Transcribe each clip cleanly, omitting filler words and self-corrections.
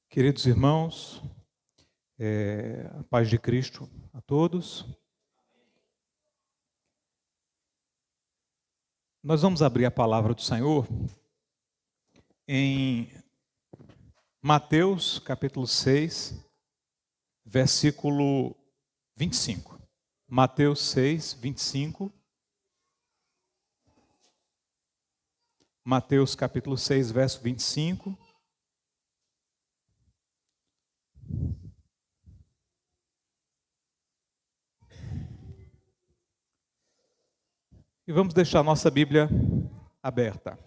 Queridos irmãos, a paz de Cristo a todos. Nós vamos abrir a palavra do Senhor em Mateus capítulo 6, versículo 25. Mateus 6, 25. Mateus capítulo 6, verso 25. E vamos deixar nossa Bíblia aberta.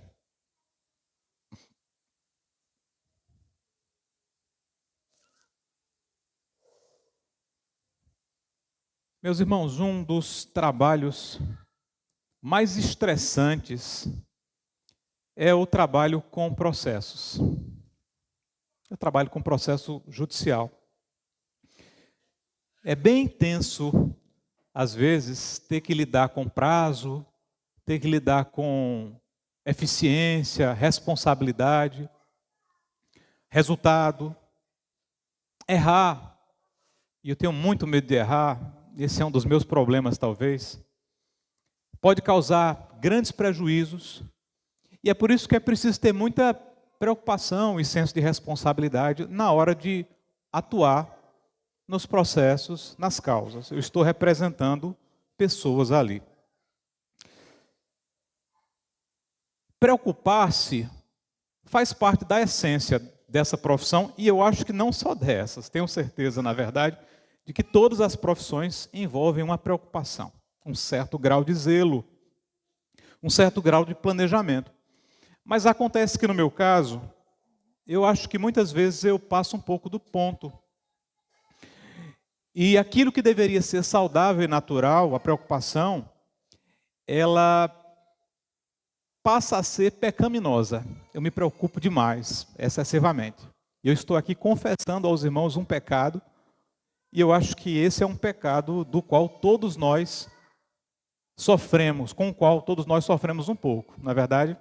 Meus irmãos, um dos trabalhos mais estressantes é o trabalho com processos. Eu trabalho com processo judicial. É bem intenso, às vezes, ter que lidar com prazo, ter que lidar com eficiência, responsabilidade, resultado, errar. E eu tenho muito medo de errar, esse é um dos meus problemas, talvez. Pode causar grandes prejuízos, e é por isso que é preciso ter muita preocupação e senso de responsabilidade na hora de atuar nos processos, nas causas. Eu estou representando pessoas ali. Preocupar-se faz parte da essência dessa profissão, e eu acho que não só dessas, tenho certeza, na verdade, de que todas as profissões envolvem uma preocupação, um certo grau de zelo, um certo grau de planejamento. Mas acontece que no meu caso, eu acho que muitas vezes eu passo um pouco do ponto. E aquilo que deveria ser saudável e natural, a preocupação, ela passa a ser pecaminosa. Eu me preocupo demais, excessivamente. Eu estou aqui confessando aos irmãos um pecado, e eu acho que esse é um pecado do qual todos nós sofremos, com o qual todos nós sofremos um pouco, não é verdade?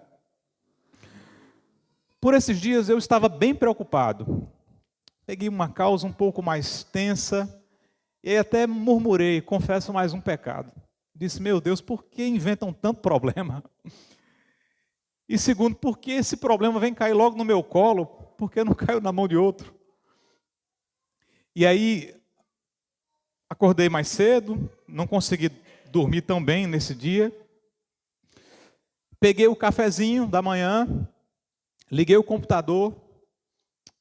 Por esses dias eu estava bem preocupado. Peguei uma causa um pouco mais tensa, e até murmurei, confesso mais um pecado. Disse, meu Deus, por que inventam tanto problema? E segundo, por que esse problema vem cair logo no meu colo, porque não caiu na mão de outro? E aí, acordei mais cedo, não consegui dormir tão bem nesse dia. Peguei o cafezinho da manhã, liguei o computador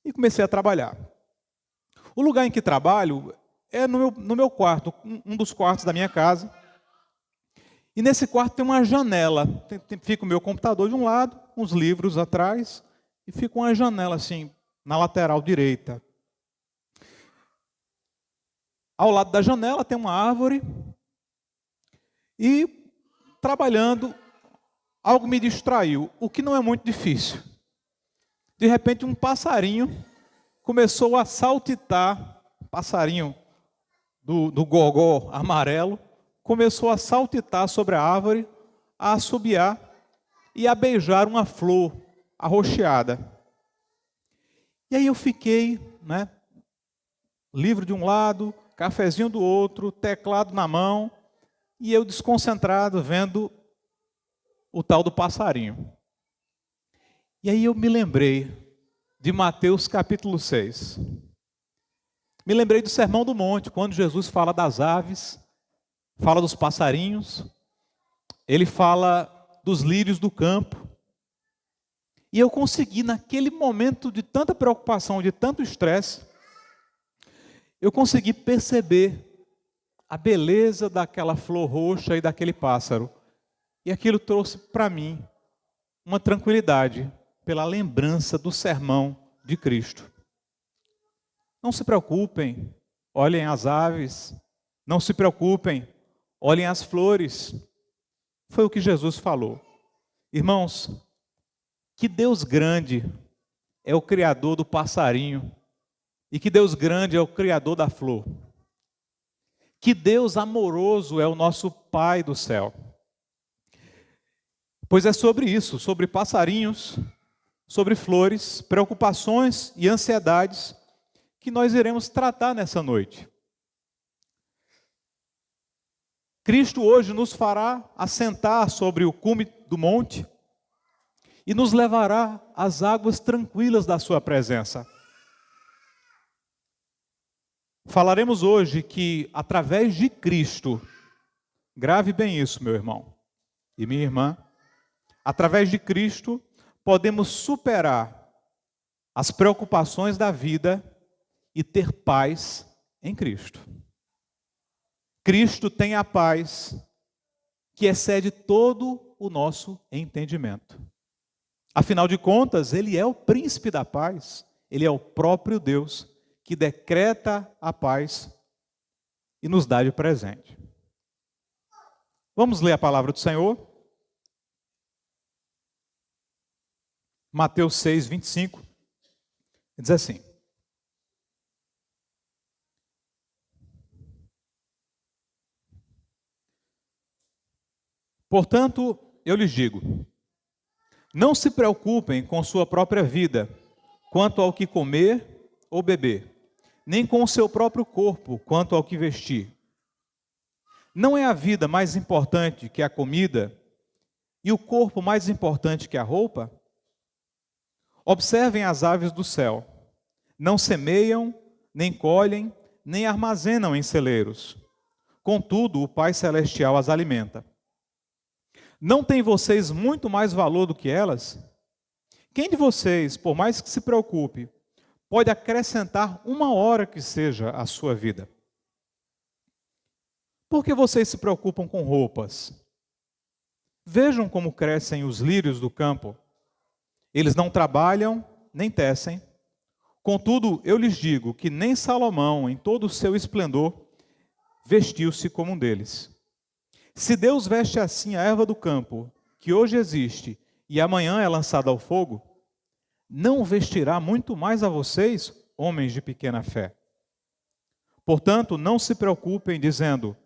e comecei a trabalhar. O lugar em que trabalho é no meu quarto, um dos quartos da minha casa. E nesse quarto tem uma janela. Fica o meu computador de um lado, uns livros atrás, e fica uma janela assim, na lateral direita. Ao lado da janela tem uma árvore. E trabalhando, algo me distraiu, o que não é muito difícil. De repente um passarinho começou a saltitar, passarinho do gogó amarelo, começou a saltitar sobre a árvore, a assobiar e a beijar uma flor arroxeada. E aí eu fiquei, livro de um lado, cafezinho do outro, teclado na mão, e eu desconcentrado vendo o tal do passarinho. E aí eu me lembrei de Mateus capítulo 6. Me lembrei do Sermão do Monte, quando Jesus fala das aves, fala dos passarinhos, ele fala dos lírios do campo. E eu consegui, naquele momento de tanta preocupação, de tanto estresse, eu consegui perceber a beleza daquela flor roxa e daquele pássaro. E aquilo trouxe para mim uma tranquilidade pela lembrança do sermão de Cristo. Não se preocupem, olhem as aves, não se preocupem, olhem as flores. Foi o que Jesus falou. Irmãos, que Deus grande é o Criador do passarinho e que Deus grande é o Criador da flor. Que Deus amoroso é o nosso Pai do céu. Pois é sobre isso, sobre passarinhos, sobre flores, preocupações e ansiedades que nós iremos tratar nessa noite. Cristo hoje nos fará assentar sobre o cume do monte e nos levará às águas tranquilas da sua presença. Falaremos hoje que, através de Cristo, grave bem isso, meu irmão e minha irmã, através de Cristo, podemos superar as preocupações da vida e ter paz em Cristo. Cristo tem a paz que excede todo o nosso entendimento. Afinal de contas, Ele é o príncipe da paz, Ele é o próprio Deus que decreta a paz e nos dá de presente. Vamos ler a palavra do Senhor? Mateus 6, 25, diz assim: portanto, eu lhes digo, não se preocupem com sua própria vida, quanto ao que comer ou beber, nem com o seu próprio corpo, quanto ao que vestir. Não é a vida mais importante que a comida, e o corpo mais importante que a roupa? Observem as aves do céu. Não semeiam, nem colhem, nem armazenam em celeiros. Contudo, o Pai Celestial as alimenta. Não têm vocês muito mais valor do que elas? Quem de vocês, por mais que se preocupe, pode acrescentar uma hora que seja à sua vida? Por que vocês se preocupam com roupas? Vejam como crescem os lírios do campo. Eles não trabalham, nem tecem. Contudo, eu lhes digo que nem Salomão, em todo o seu esplendor, vestiu-se como um deles. Se Deus veste assim a erva do campo, que hoje existe e amanhã é lançada ao fogo, não vestirá muito mais a vocês, homens de pequena fé. Portanto, não se preocupem dizendo,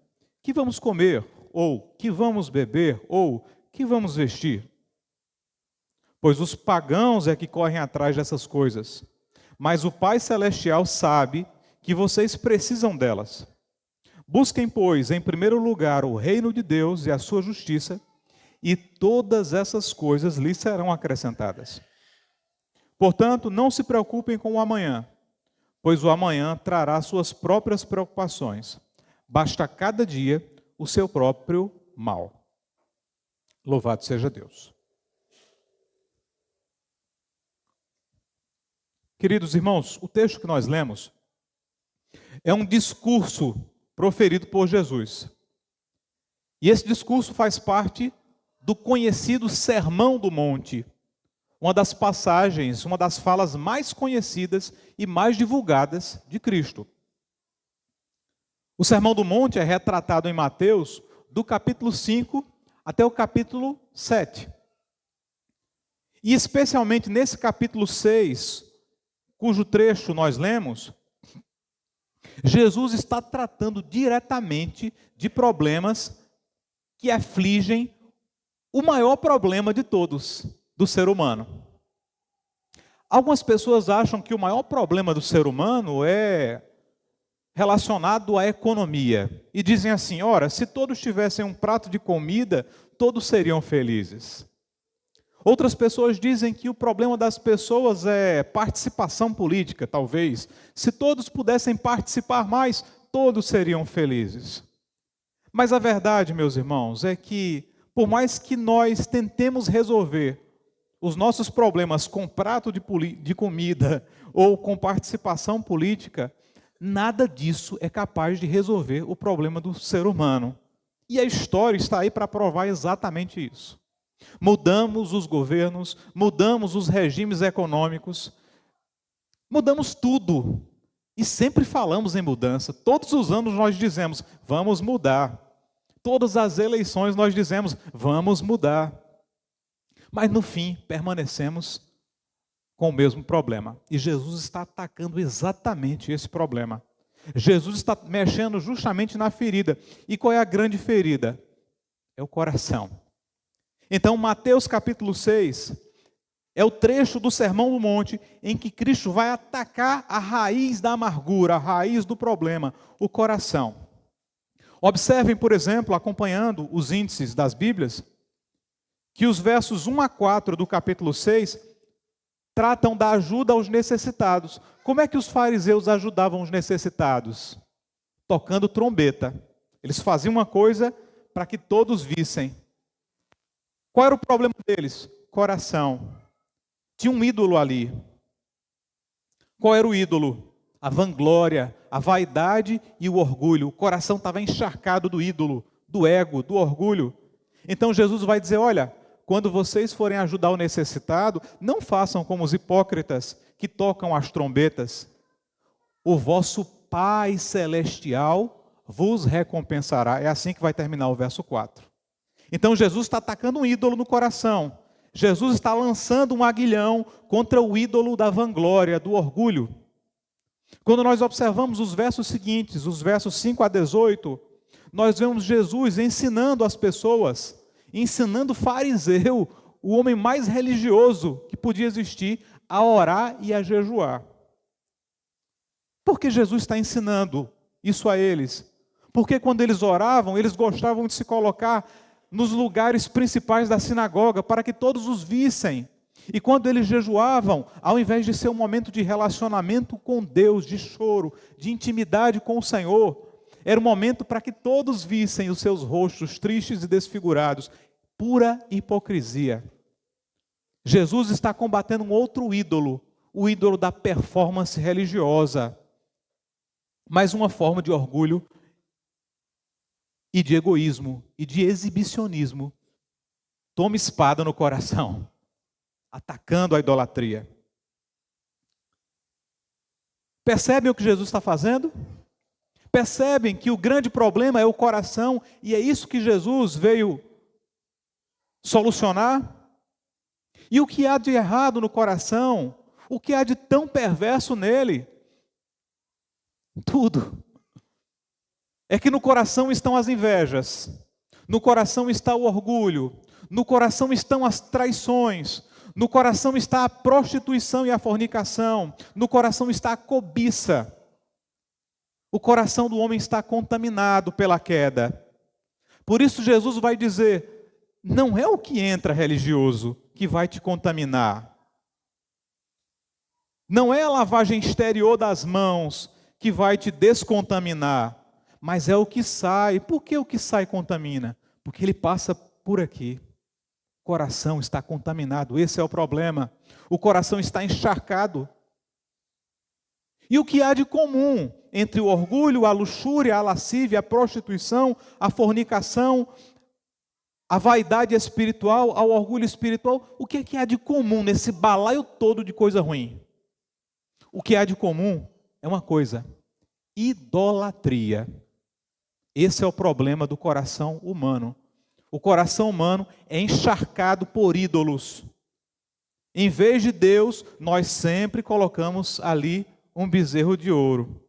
que vamos comer, ou que vamos beber, ou que vamos vestir? Pois os pagãos é que correm atrás dessas coisas. Mas o Pai Celestial sabe que vocês precisam delas. Busquem, pois, em primeiro lugar o reino de Deus e a sua justiça, e todas essas coisas lhes serão acrescentadas. Portanto, não se preocupem com o amanhã, pois o amanhã trará suas próprias preocupações. Basta cada dia o seu próprio mal. Louvado seja Deus. Queridos irmãos, o texto que nós lemos é um discurso proferido por Jesus. E esse discurso faz parte do conhecido Sermão do Monte, uma das passagens, uma das falas mais conhecidas e mais divulgadas de Cristo. O Sermão do Monte é retratado em Mateus, do capítulo 5 até o capítulo 7. E especialmente nesse capítulo 6, cujo trecho nós lemos, Jesus está tratando diretamente de problemas que afligem o maior problema de todos, do ser humano. Algumas pessoas acham que o maior problema do ser humano é relacionado à economia. E dizem assim, ora, se todos tivessem um prato de comida, todos seriam felizes. Outras pessoas dizem que o problema das pessoas é participação política, talvez. Se todos pudessem participar mais, todos seriam felizes. Mas a verdade, meus irmãos, é que, por mais que nós tentemos resolver os nossos problemas com prato de comida ou com participação política, nada disso é capaz de resolver o problema do ser humano. E a história está aí para provar exatamente isso. Mudamos os governos, mudamos os regimes econômicos, mudamos tudo. E sempre falamos em mudança. Todos os anos nós dizemos, vamos mudar. Todas as eleições nós dizemos, vamos mudar. Mas no fim, permanecemos com o mesmo problema. E Jesus está atacando exatamente esse problema. Jesus está mexendo justamente na ferida. E qual é a grande ferida? É o coração. Então, Mateus capítulo 6 é o trecho do Sermão do Monte em que Cristo vai atacar a raiz da amargura, a raiz do problema, o coração. Observem, por exemplo, acompanhando os índices das Bíblias, que os versos 1 a 4 do capítulo 6 tratam da ajuda aos necessitados. Como é que os fariseus ajudavam os necessitados? Tocando trombeta. Eles faziam uma coisa para que todos vissem. Qual era o problema deles? Coração. Tinha um ídolo ali. Qual era o ídolo? A vanglória, a vaidade e o orgulho. O coração estava encharcado do ídolo, do ego, do orgulho. Então Jesus vai dizer, olha, quando vocês forem ajudar o necessitado, não façam como os hipócritas que tocam as trombetas. O vosso Pai Celestial vos recompensará. É assim que vai terminar o verso 4. Então Jesus está atacando um ídolo no coração. Jesus está lançando um aguilhão contra o ídolo da vanglória, do orgulho. Quando nós observamos os versos seguintes, os versos 5 a 18, nós vemos Jesus ensinando as pessoas, ensinando o fariseu, o homem mais religioso que podia existir, a orar e a jejuar. Por que Jesus está ensinando isso a eles? Porque quando eles oravam, eles gostavam de se colocar nos lugares principais da sinagoga, para que todos os vissem. E quando eles jejuavam, ao invés de ser um momento de relacionamento com Deus, de choro, de intimidade com o Senhor, era um momento para que todos vissem os seus rostos tristes e desfigurados. Pura hipocrisia. Jesus está combatendo um outro ídolo, o ídolo da performance religiosa, mais uma forma de orgulho e de egoísmo e de exibicionismo. Toma espada no coração, atacando a idolatria. Percebem o que Jesus está fazendo? Percebem que o grande problema é o coração e é isso que Jesus veio solucionar? E o que há de errado no coração? O que há de tão perverso nele? Tudo. É que no coração estão as invejas, no coração está o orgulho, no coração estão as traições, no coração está a prostituição e a fornicação, no coração está a cobiça. O coração do homem está contaminado pela queda. Por isso Jesus vai dizer, não é o que entra religioso que vai te contaminar. Não é a lavagem exterior das mãos que vai te descontaminar. Mas é o que sai. Por que o que sai contamina? Porque ele passa por aqui. O coração está contaminado. Esse é o problema. O coração está encharcado. E o que há de comum entre o orgulho, a luxúria, a lascívia, a prostituição, a fornicação, a vaidade espiritual, ao orgulho espiritual? O que é que há de comum nesse balaio todo de coisa ruim? O que há de comum é uma coisa: idolatria. Esse é o problema do coração humano. O coração humano é encharcado por ídolos. Em vez de Deus, nós sempre colocamos ali um bezerro de ouro.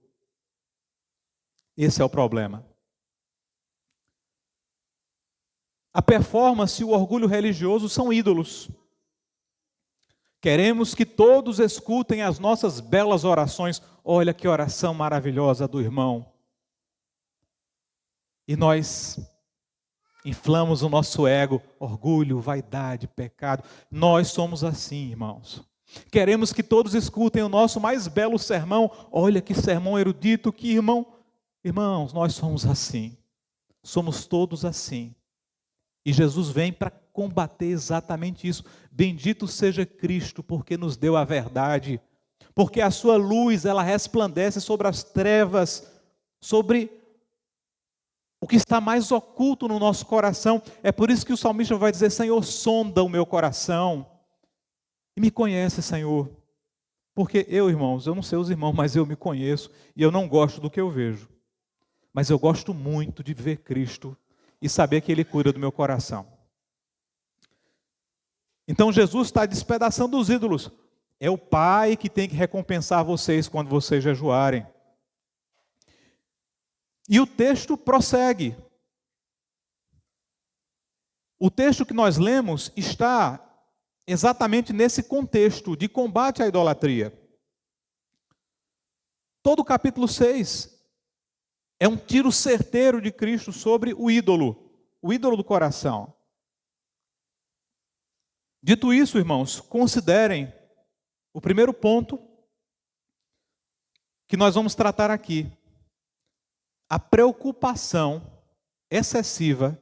Esse é o problema. A performance e o orgulho religioso são ídolos. Queremos que todos escutem as nossas belas orações. Olha que oração maravilhosa do irmão. E nós inflamos o nosso ego, orgulho, vaidade, pecado. Nós somos assim, irmãos. Queremos que todos escutem o nosso mais belo sermão. Olha que sermão erudito, que irmão. Irmãos, nós somos assim. Somos todos assim. E Jesus vem para combater exatamente isso. Bendito seja Cristo, porque nos deu a verdade. Porque a sua luz, ela resplandece sobre as trevas, sobre o que está mais oculto no nosso coração. É por isso que o salmista vai dizer, Senhor, sonda o meu coração. E me conhece, Senhor. Porque eu, irmãos, eu não sei os irmãos, mas eu me conheço. E eu não gosto do que eu vejo. Mas eu gosto muito de ver Cristo e saber que Ele cuida do meu coração. Então Jesus está despedaçando os ídolos. É o Pai que tem que recompensar vocês quando vocês jejuarem. E o texto prossegue. O texto que nós lemos está exatamente nesse contexto de combate à idolatria. Todo o capítulo 6 é um tiro certeiro de Cristo sobre o ídolo do coração. Dito isso, irmãos, considerem o primeiro ponto que nós vamos tratar aqui. A preocupação excessiva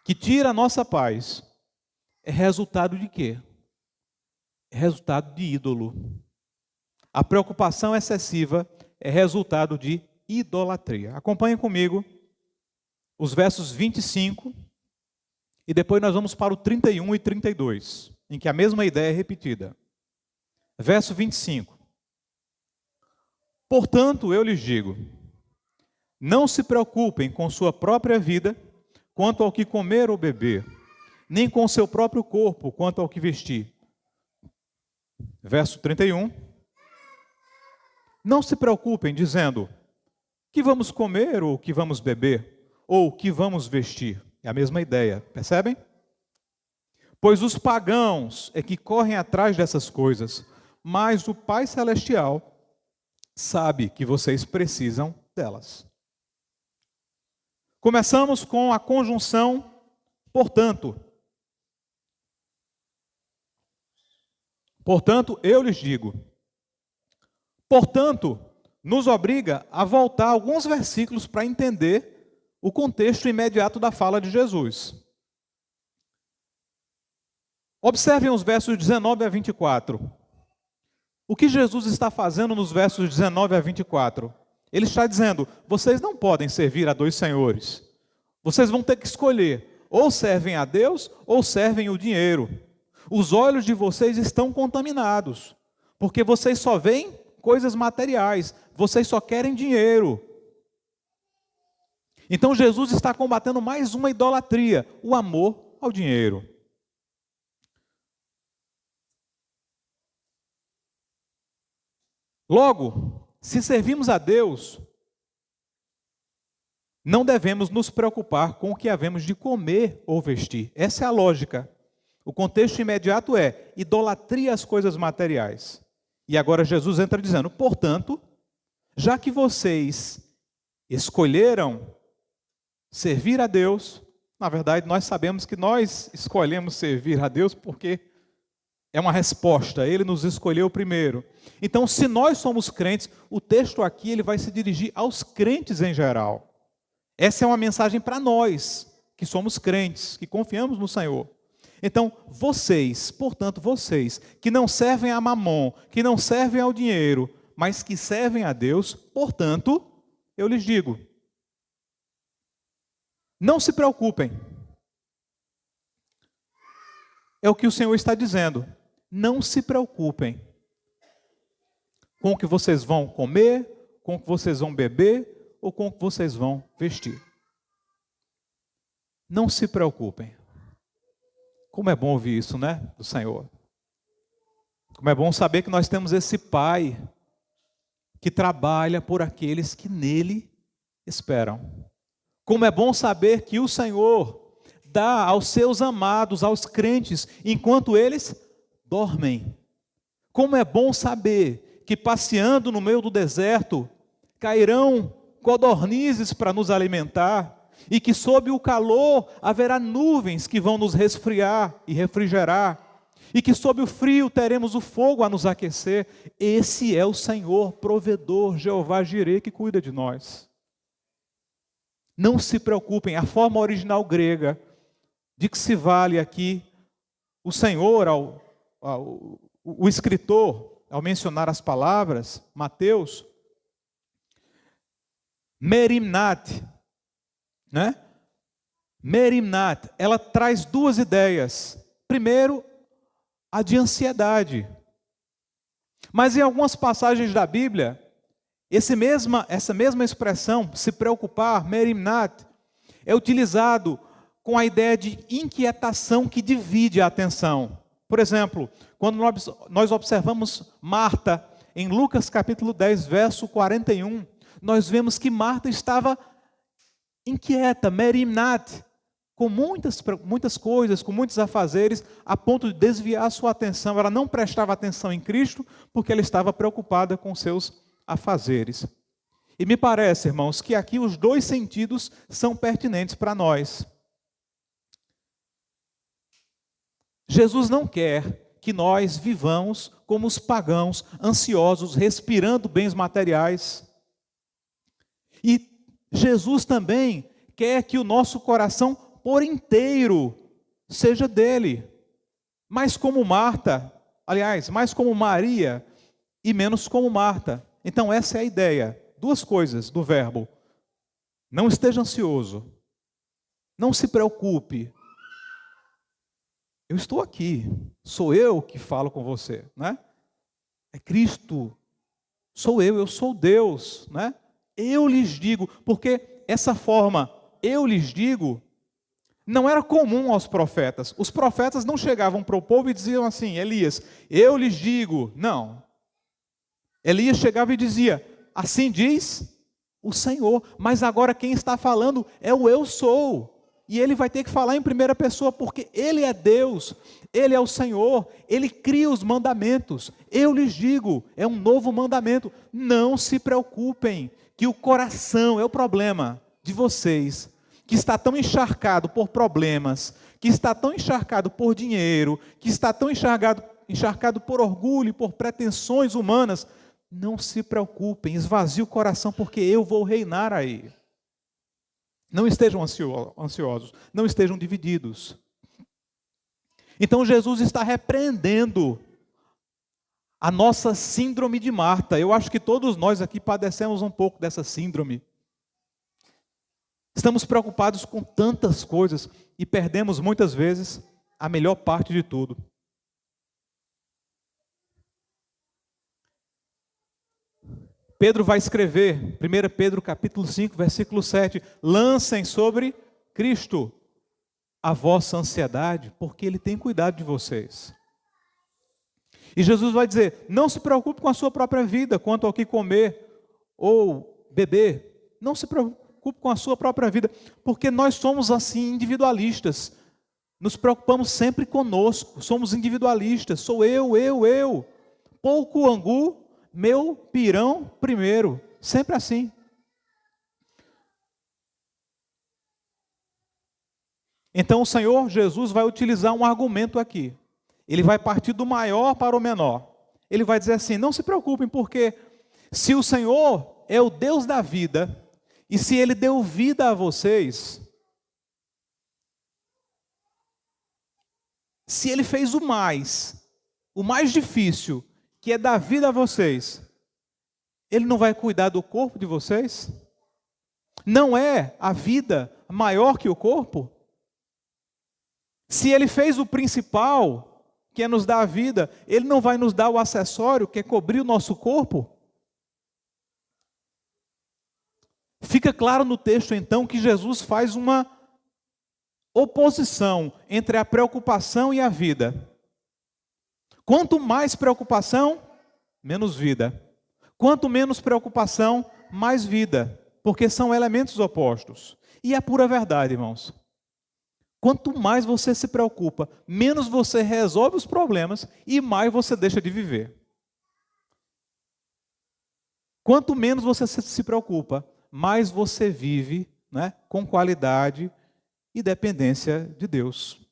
que tira a nossa paz é resultado de quê? É resultado de ídolo. A preocupação excessiva é resultado de idolatria. Acompanhem comigo os versos 25 e depois nós vamos para o 31 e 32, em que a mesma ideia é repetida. Verso 25. Portanto, eu lhes digo, não se preocupem com sua própria vida quanto ao que comer ou beber, nem com seu próprio corpo quanto ao que vestir. Verso 31. Não se preocupem dizendo, que vamos comer ou que vamos beber, ou que vamos vestir. É a mesma ideia, percebem? Pois os pagãos é que correm atrás dessas coisas, mas o Pai Celestial sabe que vocês precisam delas. Começamos com a conjunção portanto. Portanto, eu lhes digo. Portanto, nos obriga a voltar alguns versículos para entender o contexto imediato da fala de Jesus. Observem os versos 19 a 24. O que Jesus está fazendo nos versos 19 a 24? Ele está dizendo, vocês não podem servir a dois senhores. Vocês vão ter que escolher, ou servem a Deus, ou servem o dinheiro. Os olhos de vocês estão contaminados, porque vocês só veem coisas materiais, vocês só querem dinheiro. Então Jesus está combatendo mais uma idolatria, o amor ao dinheiro. Logo, se servimos a Deus, não devemos nos preocupar com o que havemos de comer ou vestir. Essa é a lógica. O contexto imediato é idolatria às coisas materiais. E agora Jesus entra dizendo, portanto, já que vocês escolheram servir a Deus, na verdade nós sabemos que nós escolhemos servir a Deus porque é uma resposta, Ele nos escolheu primeiro. Então, se nós somos crentes, o texto aqui ele vai se dirigir aos crentes em geral. Essa é uma mensagem para nós, que somos crentes, que confiamos no Senhor. Então, vocês, portanto, vocês, que não servem a mamon, que não servem ao dinheiro, mas que servem a Deus, portanto, eu lhes digo, não se preocupem. É o que o Senhor está dizendo. Não se preocupem com o que vocês vão comer, com o que vocês vão beber ou com o que vocês vão vestir. Não se preocupem. Como é bom ouvir isso, né, do Senhor. Como é bom saber que nós temos esse Pai que trabalha por aqueles que nele esperam. Como é bom saber que o Senhor dá aos seus amados, aos crentes, enquanto eles dormem. Como é bom saber que passeando no meio do deserto, cairão codornizes para nos alimentar, e que sob o calor haverá nuvens que vão nos resfriar e refrigerar, e que sob o frio teremos o fogo a nos aquecer. Esse é o Senhor, provedor, Jeová Jireh, que cuida de nós. Não se preocupem, a forma original grega, de que se vale aqui o Senhor, o escritor, ao mencionar as palavras, Mateus, merimnat, né? Merimnat, ela traz duas ideias. Primeiro, a de ansiedade. Mas em algumas passagens da Bíblia, essa mesma expressão, se preocupar, merimnat, é utilizado com a ideia de inquietação que divide a atenção. Por exemplo, quando nós observamos Marta, em Lucas capítulo 10, verso 41, nós vemos que Marta estava inquieta, merimnat, com muitas coisas, com muitos afazeres, a ponto de desviar a sua atenção. Ela não prestava atenção em Cristo, porque ela estava preocupada com seus afazeres. E me parece, irmãos, que aqui os dois sentidos são pertinentes para nós. Jesus não quer que nós vivamos como os pagãos, ansiosos, respirando bens materiais. E Jesus também quer que o nosso coração por inteiro seja dele. Mais como Marta, aliás, mais como Maria e menos como Marta. Então essa é a ideia. Duas coisas do verbo. Não esteja ansioso. Não se preocupe. Eu estou aqui. Sou eu que falo com você, né? É Cristo. Sou eu sou Deus, né? Eu lhes digo, porque essa forma, eu lhes digo, não era comum aos profetas. Os profetas não chegavam para o povo e diziam assim, Elias, eu lhes digo. Não. Elias chegava e dizia, assim diz o Senhor. Mas agora quem está falando é o eu sou. E ele vai ter que falar em primeira pessoa, porque ele é Deus, ele é o Senhor, ele cria os mandamentos. Eu lhes digo, é um novo mandamento. Não se preocupem, que o coração é o problema de vocês, que está tão encharcado por problemas, que está tão encharcado por dinheiro, que está tão encharcado por orgulho, por pretensões humanas. Não se preocupem, esvazie o coração, porque eu vou reinar aí. Não estejam ansiosos, não estejam divididos. Então Jesus está repreendendo a nossa síndrome de Marta. Eu acho que todos nós aqui padecemos um pouco dessa síndrome. Estamos preocupados com tantas coisas e perdemos muitas vezes a melhor parte de tudo. Pedro vai escrever, 1 Pedro capítulo 5, versículo 7, lancem sobre Cristo a vossa ansiedade, porque Ele tem cuidado de vocês. E Jesus vai dizer, não se preocupe com a sua própria vida, quanto ao que comer ou beber. Não se preocupe com a sua própria vida, porque nós somos assim individualistas. Nos preocupamos sempre conosco, somos individualistas, sou eu. Pouco angu, meu pirão primeiro, sempre assim. Então o Senhor Jesus vai utilizar um argumento aqui. Ele vai partir do maior para o menor. Ele vai dizer assim, não se preocupem, porque se o Senhor é o Deus da vida, e se Ele deu vida a vocês, se Ele fez o mais difícil, que é dar vida a vocês, Ele não vai cuidar do corpo de vocês? Não é a vida maior que o corpo? Se Ele fez o principal, que é nos dar a vida, Ele não vai nos dar o acessório, que é cobrir o nosso corpo? Fica claro no texto, então, que Jesus faz uma oposição entre a preocupação e a vida. Quanto mais preocupação, menos vida. Quanto menos preocupação, mais vida. Porque são elementos opostos. E é pura verdade, irmãos. Quanto mais você se preocupa, menos você resolve os problemas e mais você deixa de viver. Quanto menos você se preocupa, mais você vive, né, com qualidade e dependência de Deus.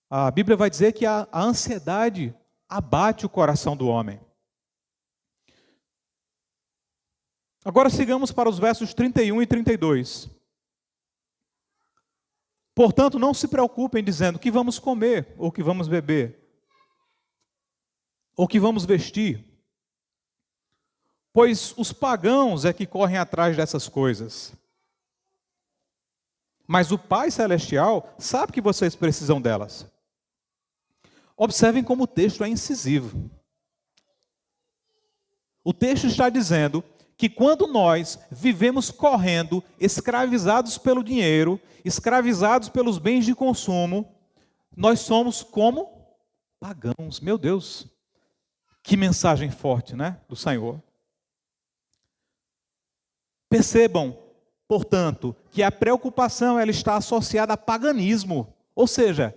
A Bíblia vai dizer que a ansiedade abate o coração do homem. Agora sigamos para os versos 31 e 32. Portanto, não se preocupem dizendo que vamos comer, ou que vamos beber, ou que vamos vestir, pois os pagãos é que correm atrás dessas coisas. Mas o Pai Celestial sabe que vocês precisam delas. Observem como o texto é incisivo. O texto está dizendo que quando nós vivemos correndo, escravizados pelo dinheiro, escravizados pelos bens de consumo, nós somos como pagãos. Meu Deus, que mensagem forte, né, do Senhor. Percebam portanto, que a preocupação ela está associada a paganismo. Ou seja,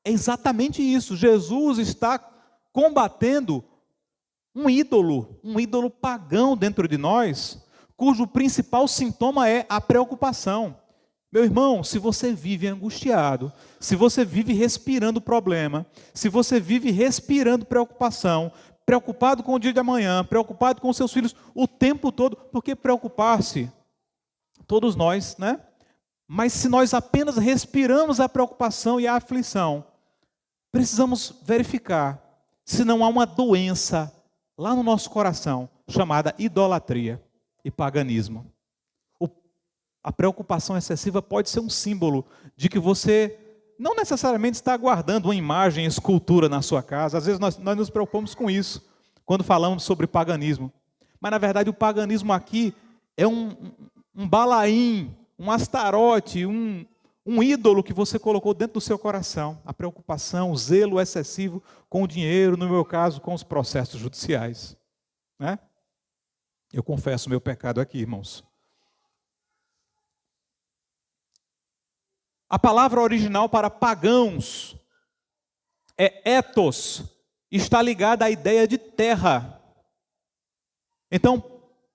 é exatamente isso. Jesus está combatendo um ídolo pagão dentro de nós, cujo principal sintoma é a preocupação. Meu irmão, se você vive angustiado, se você vive respirando problema, se você vive respirando preocupação, preocupado com o dia de amanhã, preocupado com seus filhos o tempo todo, porque preocupar-se, todos nós, né? Mas se nós apenas respiramos a preocupação e a aflição, precisamos verificar se não há uma doença lá no nosso coração, chamada idolatria e paganismo. A preocupação excessiva pode ser um símbolo de que você não necessariamente está guardando uma imagem, escultura na sua casa. Às vezes nós nos preocupamos com isso, quando falamos sobre paganismo. Mas na verdade o paganismo aqui é um Balaim, um Astarote, um ídolo que você colocou dentro do seu coração. A preocupação, o zelo excessivo com o dinheiro, no meu caso, com os processos judiciais. Né? Eu confesso o meu pecado aqui, irmãos. A palavra original para pagãos é ethos, está ligada à ideia de terra. Então,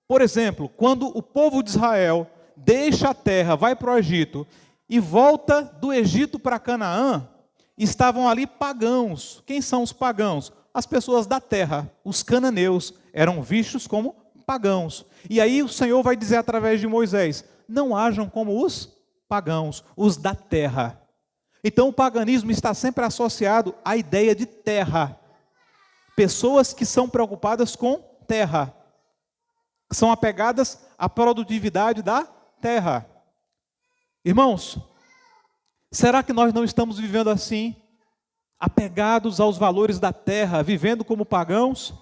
por exemplo, quando o povo de Israel deixa a terra, vai para o Egito e volta do Egito para Canaã, estavam ali pagãos. Quem são os pagãos? As pessoas da terra, os cananeus, eram vistos como pagãos. E aí o Senhor vai dizer através de Moisés: não hajam como os pagãos, os da terra. Então o paganismo está sempre associado à ideia de terra. Pessoas que são preocupadas com terra, são apegadas à produtividade da terra. Irmãos, será que nós não estamos vivendo assim, apegados aos valores da terra, vivendo como pagãos?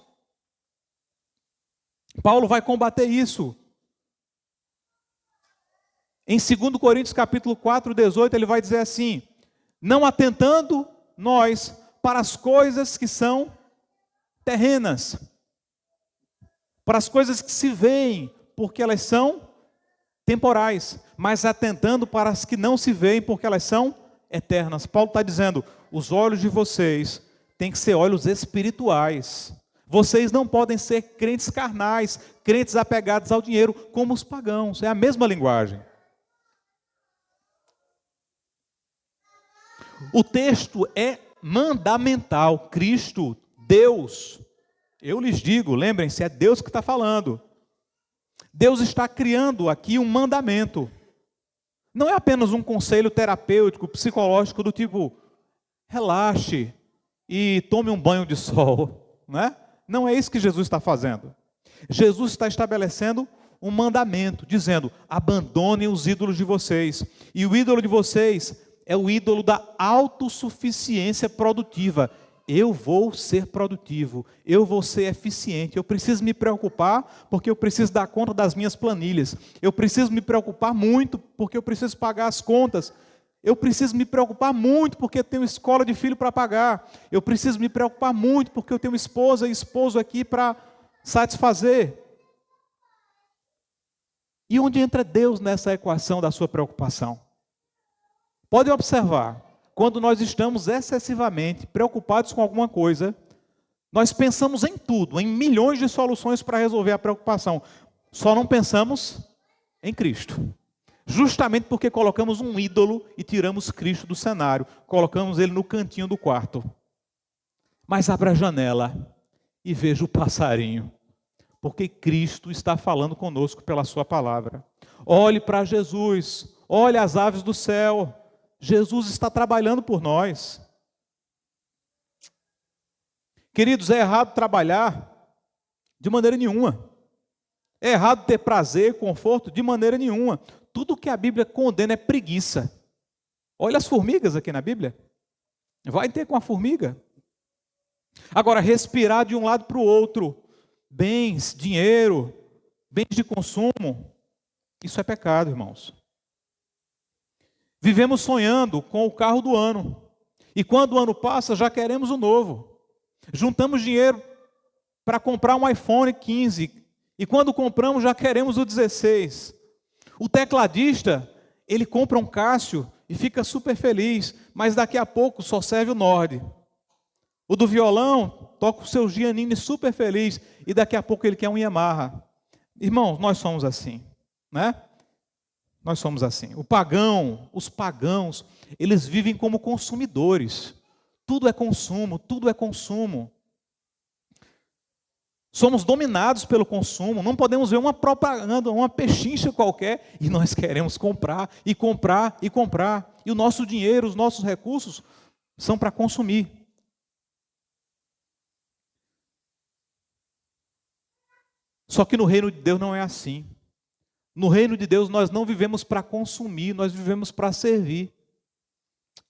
Paulo vai combater isso. Em 2 Coríntios capítulo 4, 18, ele vai dizer assim: não atentando nós para as coisas que são terrenas, para as coisas que se veem, porque elas são temporais, mas atentando para as que não se veem, porque elas são eternas. Paulo está dizendo: os olhos de vocês têm que ser olhos espirituais. Vocês não podem ser crentes carnais, crentes apegados ao dinheiro, como os pagãos. É a mesma linguagem. O texto é mandamental. Cristo, Deus, eu lhes digo, lembrem-se, é Deus que está falando. Deus está criando aqui um mandamento. Não é apenas um conselho terapêutico, psicológico do tipo, relaxe e tome um banho de sol, né? Não é isso que Jesus está fazendo. Jesus está estabelecendo um mandamento, dizendo: abandonem os ídolos de vocês. E o ídolo de vocês é o ídolo da autossuficiência produtiva. Eu vou ser produtivo, eu vou ser eficiente, eu preciso me preocupar porque eu preciso dar conta das minhas planilhas, eu preciso me preocupar muito porque eu preciso pagar as contas, eu preciso me preocupar muito porque eu tenho escola de filho para pagar, eu preciso me preocupar muito porque eu tenho esposa e esposo aqui para satisfazer. E onde entra Deus nessa equação da sua preocupação? Pode observar, quando nós estamos excessivamente preocupados com alguma coisa, nós pensamos em tudo, em milhões de soluções para resolver a preocupação. Só não pensamos em Cristo. Justamente porque colocamos um ídolo e tiramos Cristo do cenário, colocamos ele no cantinho do quarto. Mas abra a janela e veja o passarinho, porque Cristo está falando conosco pela sua palavra. Olhe para Jesus, olhe as aves do céu. Jesus está trabalhando por nós. Queridos, é errado trabalhar? De maneira nenhuma. É errado ter prazer, conforto? De maneira nenhuma. Tudo que a Bíblia condena é preguiça. Olha as formigas aqui na Bíblia. Vai ter com a formiga. Agora, respirar de um lado para o outro, bens, dinheiro, bens de consumo, isso é pecado, irmãos. Vivemos sonhando com o carro do ano. E quando o ano passa, já queremos o novo. Juntamos dinheiro para comprar um iPhone 15. E quando compramos, já queremos o 16. O tecladista, ele compra um Cássio e fica super feliz, mas daqui a pouco só serve o Nord. O do violão toca o seu Giannini super feliz e daqui a pouco ele quer um Yamaha. Irmãos, nós somos assim, né? Nós somos assim. Os pagãos, eles vivem como consumidores. Tudo é consumo, tudo é consumo. Somos dominados pelo consumo. Não podemos ver uma propaganda, uma pechincha qualquer e nós queremos comprar e comprar e comprar. E o nosso dinheiro, os nossos recursos são para consumir. Só que no reino de Deus não é assim. No reino de Deus nós não vivemos para consumir, nós vivemos para servir.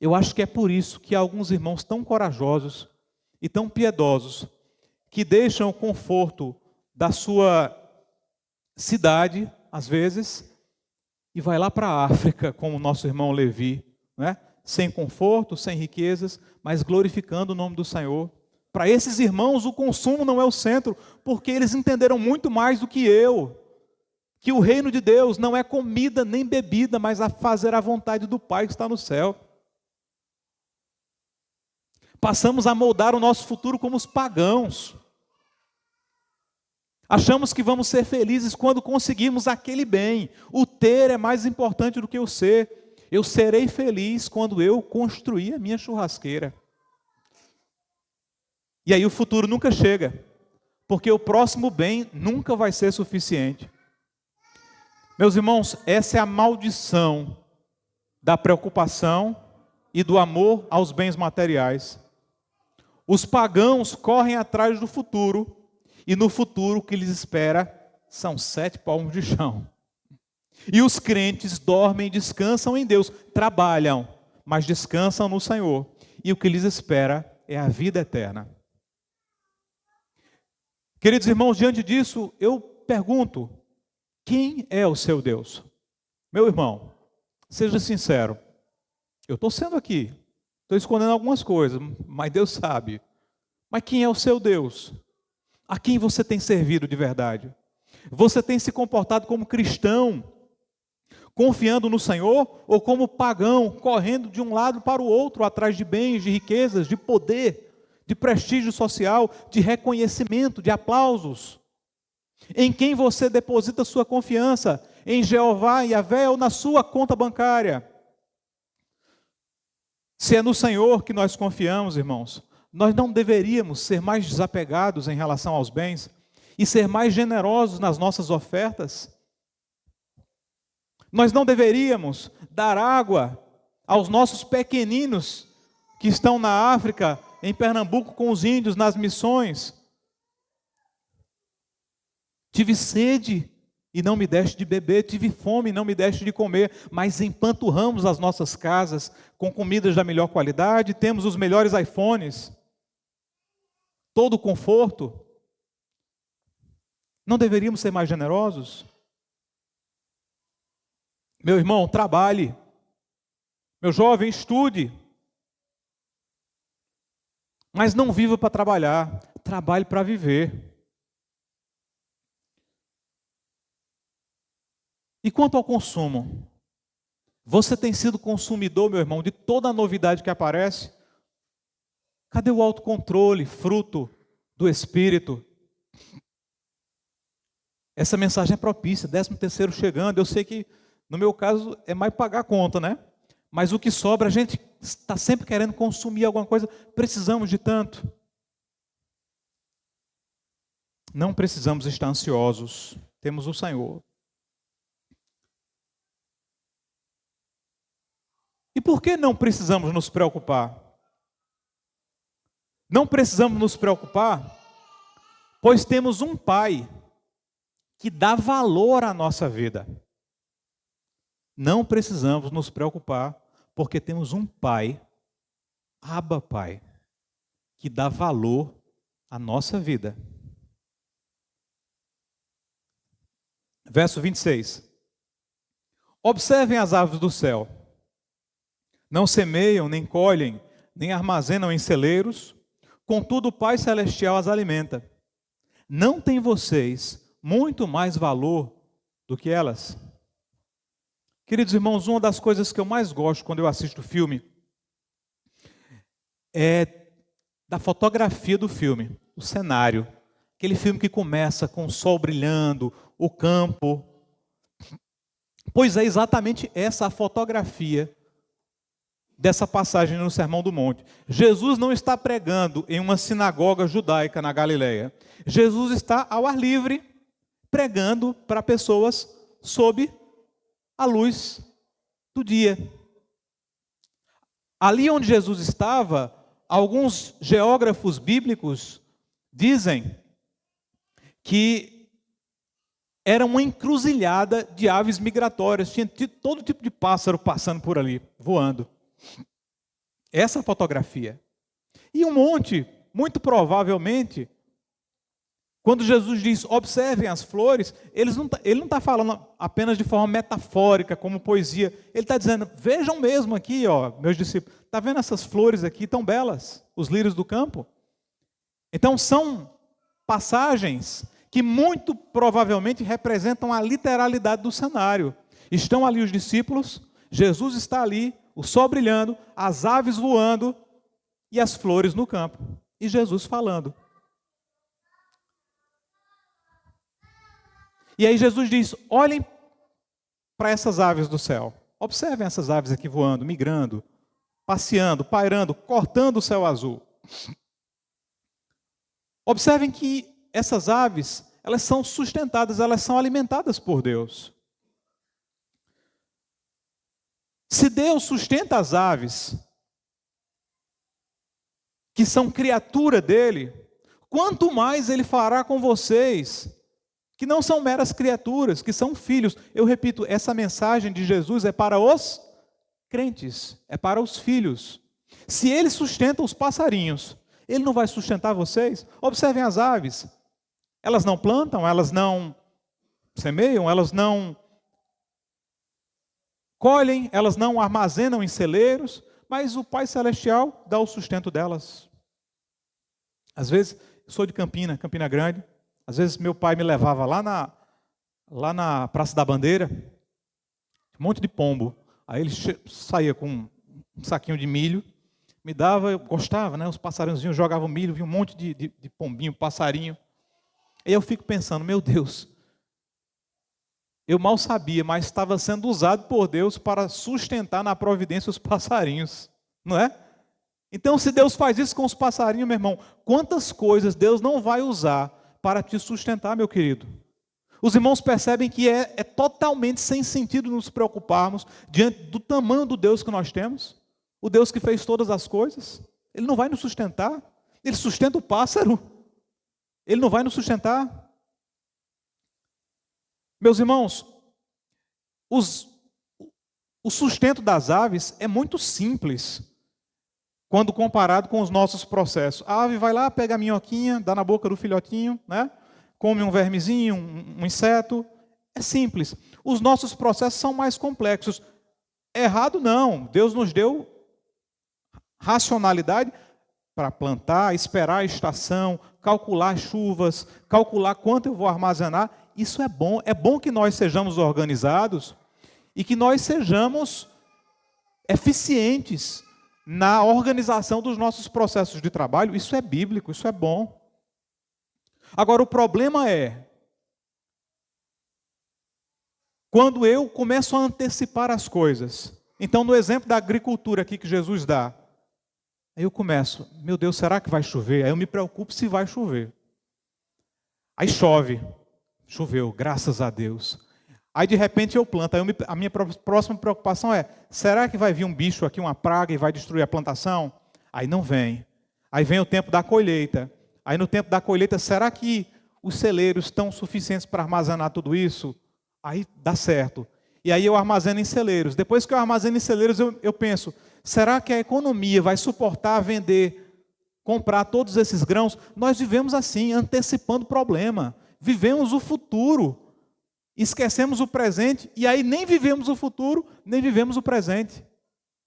Eu acho que é por isso que há alguns irmãos tão corajosos e tão piedosos que deixam o conforto da sua cidade, às vezes, e vai lá para a África, como o nosso irmão Levi, né? Sem conforto, sem riquezas, mas glorificando o nome do Senhor. Para esses irmãos, o consumo não é o centro, porque eles entenderam muito mais do que eu, que o reino de Deus não é comida nem bebida, mas a fazer a vontade do Pai que está no céu. Passamos a moldar o nosso futuro como os pagãos. Achamos que vamos ser felizes quando conseguirmos aquele bem. O ter é mais importante do que o ser. Eu serei feliz quando eu construir a minha churrasqueira. E aí o futuro nunca chega, porque o próximo bem nunca vai ser suficiente. Meus irmãos, essa é a maldição da preocupação e do amor aos bens materiais. Os pagãos correm atrás do futuro, e no futuro o que lhes espera são 7 palmos de chão. E os crentes dormem e descansam em Deus, trabalham, mas descansam no Senhor. E o que lhes espera é a vida eterna. Queridos irmãos, diante disso, eu pergunto, quem é o seu Deus? Meu irmão, seja sincero, eu estou sendo aqui, estou escondendo algumas coisas, mas Deus sabe. Mas quem é o seu Deus? A quem você tem servido de verdade? Você tem se comportado como cristão, confiando no Senhor, ou como pagão, correndo de um lado para o outro, atrás de bens, de riquezas, de poder, de prestígio social, de reconhecimento, de aplausos? Em quem você deposita sua confiança? Em Jeová, Yahvé, ou na sua conta bancária? Se é no Senhor que nós confiamos, irmãos, nós não deveríamos ser mais desapegados em relação aos bens e ser mais generosos nas nossas ofertas? Nós não deveríamos dar água aos nossos pequeninos que estão na África, em Pernambuco, com os índios, nas missões? Tive sede e não me deste de beber, tive fome e não me deste de comer, mas empanturramos as nossas casas com comidas da melhor qualidade, temos os melhores iPhones, todo o conforto. Não deveríamos ser mais generosos? Meu irmão, trabalhe. Meu jovem, estude. Mas não viva para trabalhar, trabalhe para viver. E quanto ao consumo? Você tem sido consumidor, meu irmão, de toda a novidade que aparece? Cadê o autocontrole, fruto do Espírito? Essa mensagem é propícia, 13º chegando. Eu sei que, no meu caso, é mais pagar a conta, né? Mas o que sobra, a gente está sempre querendo consumir alguma coisa. Precisamos de tanto. Não precisamos estar ansiosos. Temos o Senhor. E por que não precisamos nos preocupar? Não precisamos nos preocupar, pois temos um Pai que dá valor à nossa vida. Não precisamos nos preocupar, porque temos um Pai, Abba Pai, que dá valor à nossa vida. Verso 26. Observem as aves do céu. Não semeiam, nem colhem, nem armazenam em celeiros, contudo o Pai Celestial as alimenta. Não tem vocês muito mais valor do que elas? Queridos irmãos, uma das coisas que eu mais gosto quando eu assisto o filme é da fotografia do filme, o cenário. Aquele filme que começa com o sol brilhando, o campo. Pois é exatamente essa a fotografia dessa passagem no Sermão do Monte. Jesus não está pregando em uma sinagoga judaica na Galileia. Jesus está ao ar livre, pregando para pessoas sob a luz do dia. Ali onde Jesus estava, alguns geógrafos bíblicos dizem que era uma encruzilhada de aves migratórias. Tinha todo tipo de pássaro passando por ali, voando. Essa é a fotografia. E um monte, muito provavelmente, quando Jesus diz, observem as flores, ele não está falando apenas de forma metafórica, como poesia. Ele está dizendo, vejam mesmo aqui, ó, meus discípulos, está vendo essas flores aqui tão belas? Os lírios do campo? Então são passagens que muito provavelmente representam a literalidade do cenário. Estão ali os discípulos, Jesus está ali, o sol brilhando, as aves voando e as flores no campo. E Jesus falando. E aí Jesus diz, olhem para essas aves do céu. Observem essas aves aqui voando, migrando, passeando, pairando, cortando o céu azul. Observem que essas aves, elas são sustentadas, elas são alimentadas por Deus. Se Deus sustenta as aves, que são criatura dele, quanto mais Ele fará com vocês, que não são meras criaturas, que são filhos. Eu repito, essa mensagem de Jesus é para os crentes, é para os filhos. Se Ele sustenta os passarinhos, Ele não vai sustentar vocês? Observem as aves. Elas não plantam, elas não semeiam, elas não colhem, elas não armazenam em celeiros, mas o Pai Celestial dá o sustento delas. Às vezes, eu sou de Campina Grande, às vezes meu pai me levava lá na Praça da Bandeira, um monte de pombo. Aí ele saía com um saquinho de milho, me dava, eu gostava, né? Os passarinhos jogavam milho, vinha um monte de pombinho, passarinho. Aí eu fico pensando, meu Deus, eu mal sabia, mas estava sendo usado por Deus para sustentar na providência os passarinhos, não é? Então, se Deus faz isso com os passarinhos, meu irmão, quantas coisas Deus não vai usar para te sustentar, meu querido? Os irmãos percebem que é totalmente sem sentido nos preocuparmos diante do tamanho do Deus que nós temos, o Deus que fez todas as coisas. Ele não vai nos sustentar, Ele sustenta o pássaro, Ele não vai nos sustentar. Meus irmãos, o sustento das aves é muito simples quando comparado com os nossos processos. A ave vai lá, pega a minhoquinha, dá na boca do filhotinho, né? Come um vermezinho, um inseto. É simples. Os nossos processos são mais complexos. Errado não. Deus nos deu racionalidade para plantar, esperar a estação, calcular chuvas, calcular quanto eu vou armazenar. Isso é bom. É bom que nós sejamos organizados e que nós sejamos eficientes na organização dos nossos processos de trabalho. Isso é bíblico, isso é bom. Agora, o problema é quando eu começo a antecipar as coisas. Então, no exemplo da agricultura aqui que Jesus dá, aí eu começo, meu Deus, será que vai chover? Aí eu me preocupo se vai chover. Aí chove. Choveu, graças a Deus. Aí de repente eu planto. Aí a minha próxima preocupação é, será que vai vir um bicho aqui, uma praga, e vai destruir a plantação? Aí não vem. Aí vem o tempo da colheita. Aí no tempo da colheita, será que os celeiros estão suficientes para armazenar tudo isso? Aí dá certo. E aí eu armazeno em celeiros. Depois que eu armazeno em celeiros, eu penso, será que a economia vai suportar vender, comprar todos esses grãos? Nós vivemos assim, antecipando o problema. Vivemos o futuro, esquecemos o presente, e aí nem vivemos o futuro, nem vivemos o presente.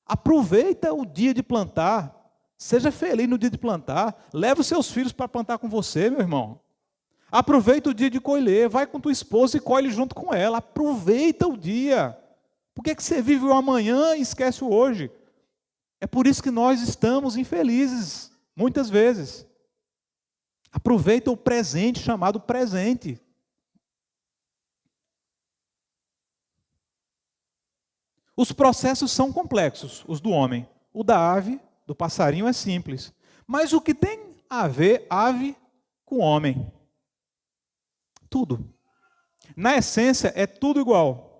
Aproveita o dia de plantar, seja feliz no dia de plantar, leva os seus filhos para plantar com você, meu irmão. Aproveita o dia de colher, vai com tua esposa e colhe junto com ela, aproveita o dia. Por que você vive o amanhã e esquece o hoje? É por isso que nós estamos infelizes, muitas vezes. Aproveita o presente chamado presente. Os processos são complexos, os do homem. O da ave, do passarinho, é simples. Mas o que tem a ver ave com homem? Tudo. Na essência, é tudo igual.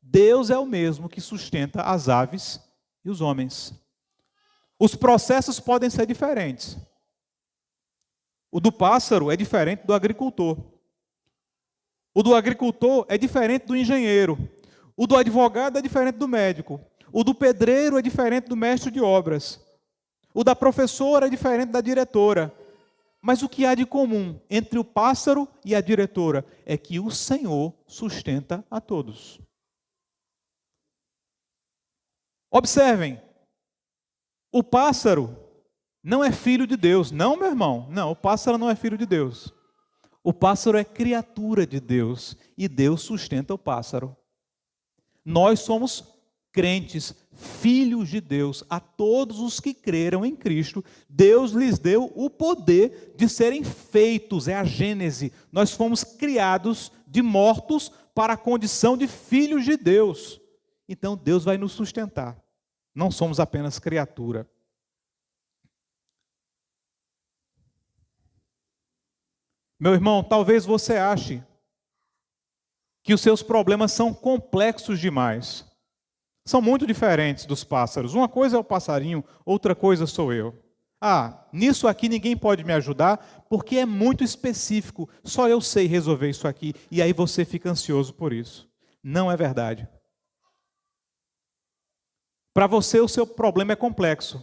Deus é o mesmo que sustenta as aves e os homens. Os processos podem ser diferentes. O do pássaro é diferente do agricultor. O do agricultor é diferente do engenheiro. O do advogado é diferente do médico. O do pedreiro é diferente do mestre de obras. O da professora é diferente da diretora. Mas o que há de comum entre o pássaro e a diretora é que o Senhor sustenta a todos. Observem, o pássaro não é filho de Deus. Não, meu irmão. Não, o pássaro não é filho de Deus. O pássaro é criatura de Deus e Deus sustenta o pássaro. Nós somos crentes, filhos de Deus. A todos os que creram em Cristo, Deus lhes deu o poder de serem feitos. É a Gênese. Nós fomos criados de mortos para a condição de filhos de Deus. Então Deus vai nos sustentar. Não somos apenas criatura. Meu irmão, talvez você ache que os seus problemas são complexos demais. São muito diferentes dos pássaros. Uma coisa é o passarinho, outra coisa sou eu. Nisso aqui ninguém pode me ajudar porque é muito específico. Só eu sei resolver isso aqui. E aí você fica ansioso por isso. Não é verdade. Para você o seu problema é complexo.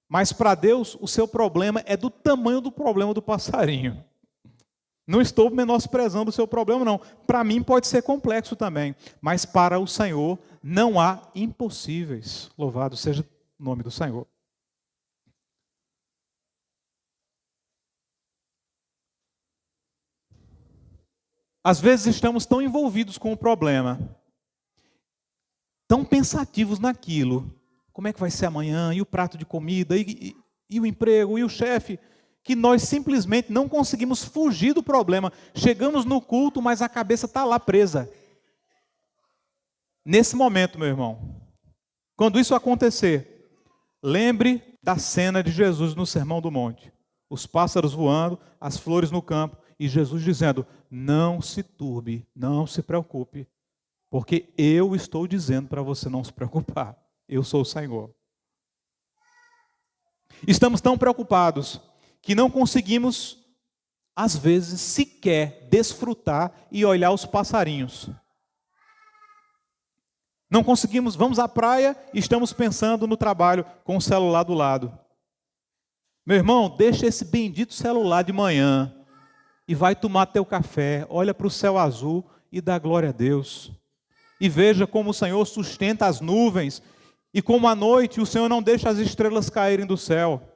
Mas para Deus o seu problema é do tamanho do problema do passarinho. Não estou menosprezando o seu problema, não. Para mim pode ser complexo também. Mas para o Senhor não há impossíveis. Louvado seja o nome do Senhor. Às vezes estamos tão envolvidos com o problema, tão pensativos naquilo. Como é que vai ser amanhã? E o prato de comida? E o emprego? E o chefe? Que nós simplesmente não conseguimos fugir do problema. Chegamos no culto, mas a cabeça está lá presa. Nesse momento, meu irmão, quando isso acontecer, lembre da cena de Jesus no Sermão do Monte. Os pássaros voando, as flores no campo, e Jesus dizendo, não se turbe, não se preocupe, porque eu estou dizendo para você não se preocupar. Eu sou o Senhor. Estamos tão preocupados que não conseguimos, às vezes, sequer desfrutar e olhar os passarinhos. Não conseguimos, vamos à praia e estamos pensando no trabalho com o celular do lado. Meu irmão, deixa esse bendito celular de manhã e vai tomar teu café, olha para o céu azul e dá glória a Deus. E veja como o Senhor sustenta as nuvens e como à noite o Senhor não deixa as estrelas caírem do céu.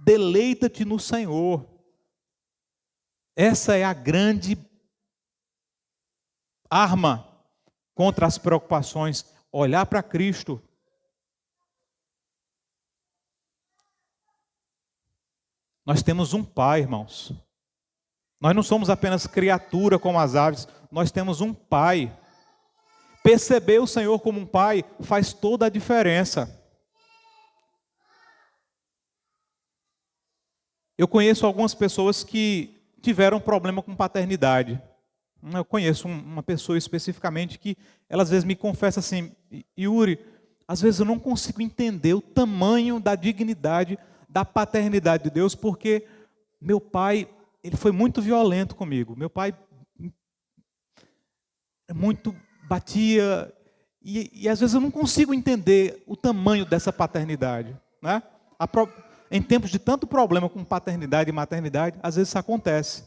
Deleita-te no Senhor. Essa é a grande arma contra as preocupações. Olhar para Cristo. Nós temos um Pai, irmãos. Nós não somos apenas criatura como as aves. Nós temos um Pai. Perceber o Senhor como um Pai faz toda a diferença. Eu conheço algumas pessoas que tiveram problema com paternidade. Eu conheço uma pessoa especificamente que ela às vezes me confessa assim, Yuri, às vezes eu não consigo entender o tamanho da dignidade da paternidade de Deus, porque meu pai, ele foi muito violento comigo. Meu pai muito batia, e às vezes eu não consigo entender o tamanho dessa paternidade, né? Em tempos de tanto problema com paternidade e maternidade, às vezes isso acontece.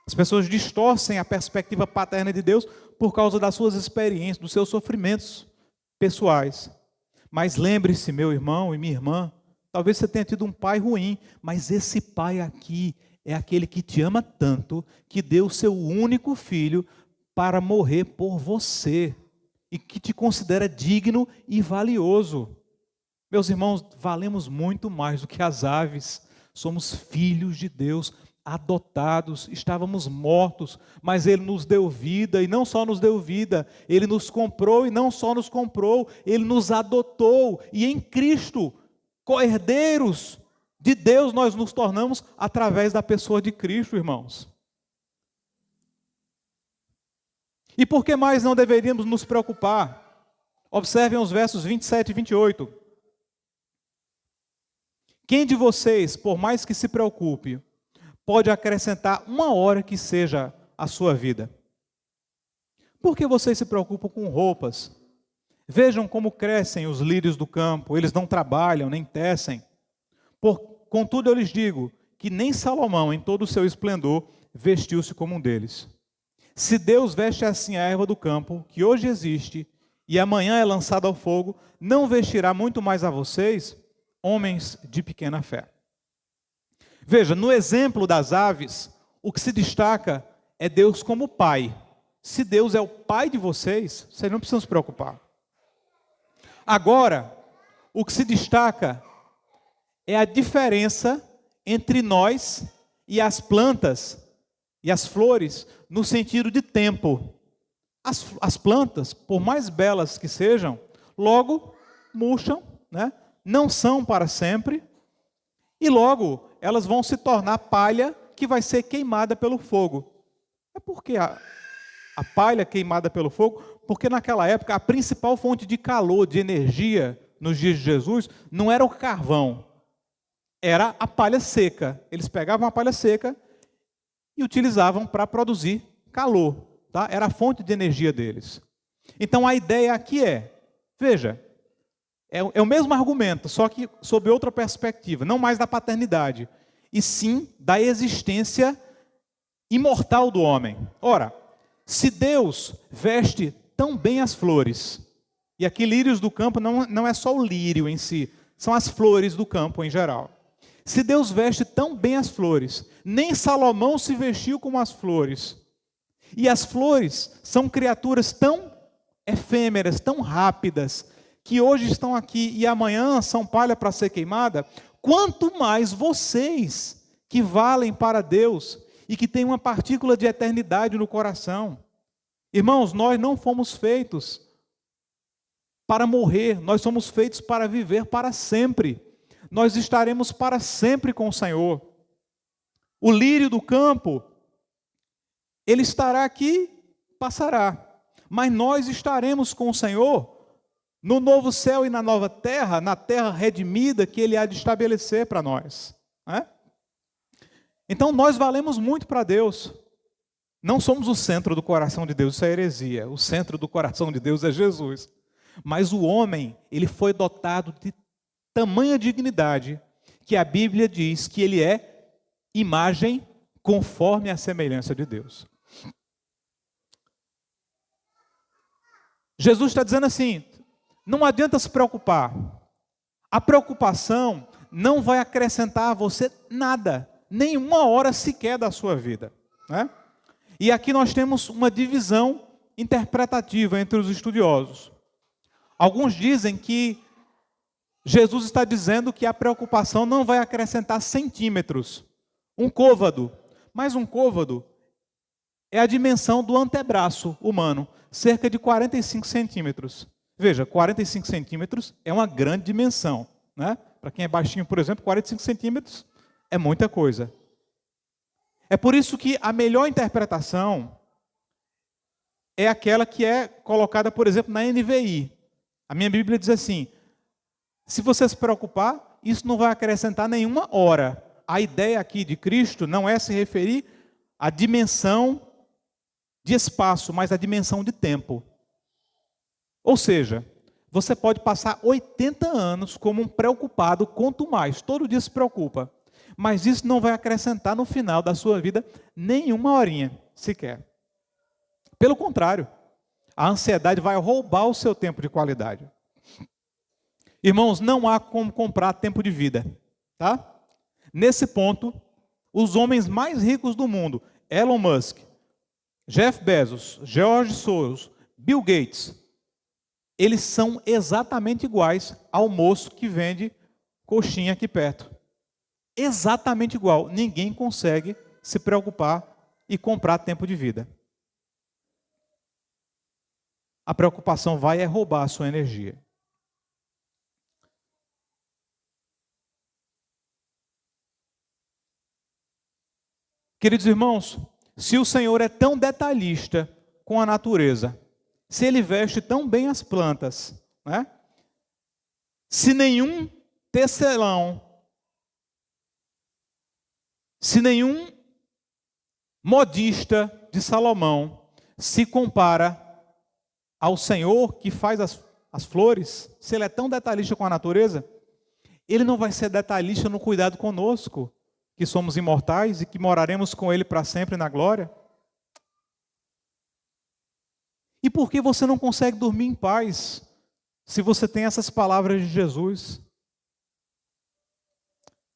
As pessoas distorcem a perspectiva paterna de Deus por causa das suas experiências, dos seus sofrimentos pessoais. Mas lembre-se, meu irmão e minha irmã, talvez você tenha tido um pai ruim, mas esse pai aqui é aquele que te ama tanto, que deu o seu único filho para morrer por você. e que te considera digno e valioso. Meus irmãos, valemos muito mais do que as aves. Somos filhos de Deus, adotados, estávamos mortos, mas Ele nos deu vida, e não só nos deu vida, Ele nos comprou, e não só nos comprou, Ele nos adotou, e em Cristo, co-herdeiros de Deus, nós nos tornamos através da pessoa de Cristo, irmãos. E por que mais não deveríamos nos preocupar? Observem os versos 27 e 28. Quem de vocês, por mais que se preocupe, pode acrescentar uma hora que seja a sua vida? Por que vocês se preocupam com roupas? Vejam como crescem os lírios do campo, eles não trabalham, nem tecem. Contudo, eu lhes digo que nem Salomão, em todo o seu esplendor, vestiu-se como um deles. Se Deus veste assim a erva do campo, que hoje existe, e amanhã é lançada ao fogo, não vestirá muito mais a vocês, homens de pequena fé. Veja, no exemplo das aves, o que se destaca é Deus como Pai. Se Deus é o Pai de vocês, vocês não precisam se preocupar. Agora, o que se destaca é a diferença entre nós e as plantas e as flores, no sentido de tempo. As plantas, por mais belas que sejam, logo murcham, né? Não são para sempre, e logo elas vão se tornar palha que vai ser queimada pelo fogo. É porque a palha queimada pelo fogo, porque naquela época a principal fonte de calor, de energia, nos dias de Jesus, não era o carvão, era a palha seca. Eles pegavam a palha seca e utilizavam para produzir calor, tá? Era a fonte de energia deles. Então a ideia aqui veja, é o mesmo argumento, só que sob outra perspectiva, não mais da paternidade, e sim da existência imortal do homem. Ora, se Deus veste tão bem as flores, e aqui lírios do campo não é só o lírio em si, são as flores do campo em geral. Se Deus veste tão bem as flores, nem Salomão se vestiu como as flores. E as flores são criaturas tão efêmeras, tão rápidas, que hoje estão aqui e amanhã são palha para ser queimada. Quanto mais vocês, que valem para Deus e que têm uma partícula de eternidade no coração. Irmãos, nós não fomos feitos para morrer, nós somos feitos para viver para sempre. Nós estaremos para sempre com o Senhor. O lírio do campo, ele estará aqui, passará. Mas nós estaremos com o Senhor no novo céu e na nova terra, na terra redimida que Ele há de estabelecer para nós. Né? Então nós valemos muito para Deus. Não somos o centro do coração de Deus, isso é heresia. O centro do coração de Deus é Jesus. Mas o homem, ele foi dotado de tamanha dignidade que a Bíblia diz que ele é imagem conforme a semelhança de Deus. Jesus está dizendo assim, não adianta se preocupar. A preocupação não vai acrescentar a você nada, nem uma hora sequer da sua vida. Né? E aqui nós temos uma divisão interpretativa entre os estudiosos. Alguns dizem que Jesus está dizendo que a preocupação não vai acrescentar centímetros. Um côvado. Mas um côvado é a dimensão do antebraço humano, cerca de 45 centímetros. Veja, 45 centímetros é uma grande dimensão. Né? Para quem é baixinho, por exemplo, 45 centímetros é muita coisa. É por isso que a melhor interpretação é aquela que é colocada, por exemplo, na NVI. A minha Bíblia diz assim, se você se preocupar, isso não vai acrescentar nenhuma hora. A ideia aqui de Cristo não é se referir à dimensão de espaço, mas à dimensão de tempo. Ou seja, você pode passar 80 anos como um preocupado, quanto mais, todo dia se preocupa. Mas isso não vai acrescentar no final da sua vida nenhuma horinha sequer. Pelo contrário, a ansiedade vai roubar o seu tempo de qualidade. Irmãos, não há como comprar tempo de vida, tá? Nesse ponto, os homens mais ricos do mundo, Elon Musk, Jeff Bezos, George Soros, Bill Gates, eles são exatamente iguais ao moço que vende coxinha aqui perto. Exatamente igual. Ninguém consegue se preocupar e comprar tempo de vida. A preocupação vai roubar a sua energia. Queridos irmãos, se o Senhor é tão detalhista com a natureza, se Ele veste tão bem as plantas, né? Se nenhum tecelão, se nenhum modista de Salomão se compara ao Senhor que faz as flores, se Ele é tão detalhista com a natureza, Ele não vai ser detalhista no cuidado conosco, que somos imortais e que moraremos com Ele para sempre na glória? E por que você não consegue dormir em paz se você tem essas palavras de Jesus?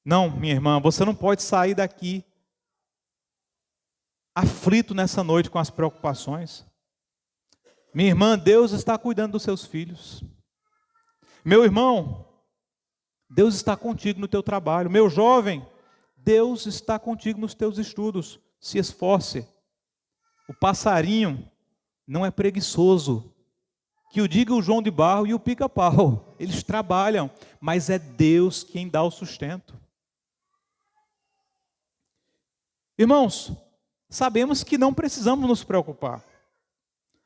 Não, minha irmã, você não pode sair daqui aflito nessa noite com as preocupações. Minha irmã, Deus está cuidando dos seus filhos. Meu irmão, Deus está contigo no teu trabalho. Meu jovem, Deus está contigo nos teus estudos. Se esforce. O passarinho não é preguiçoso. Que o diga o João de Barro e o pica-pau. Eles trabalham, mas é Deus quem dá o sustento. Irmãos, sabemos que não precisamos nos preocupar.